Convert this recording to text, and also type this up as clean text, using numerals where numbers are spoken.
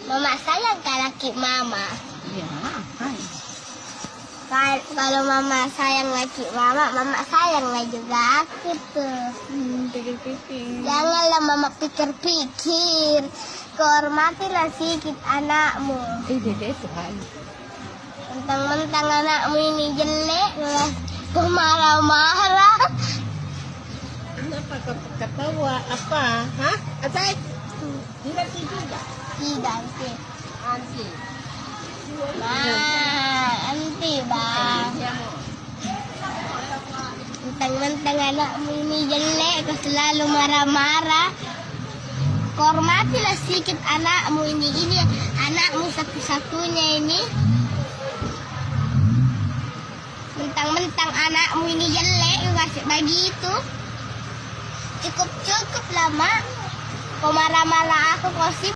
Mama sayang ke laki mama. Iya, hai. Kalau mama sayang laki mama sayang juga aku tuh. Pikir-pikir. Janganlah mama pikir-pikir. Kehormatilah sikit anakmu. Dede itu hai. Mentang-mentang anakmu ini jelek, kau marah-marah. Kenapa kau ketawa? Apa? Hah? Atai? Tidak juga. Tidak sih. Anti. Nanti bang. Mentang-mentang anakmu ini jelek, kau selalu marah-marah. Hormatilah sedikit anakmu ini. Ini anakmu satu-satunya ini. Mentang-mentang anakmu ini jelek, kau kasih begitu. Cukup-cukup lama. Kau marah-marah aku, kau sih.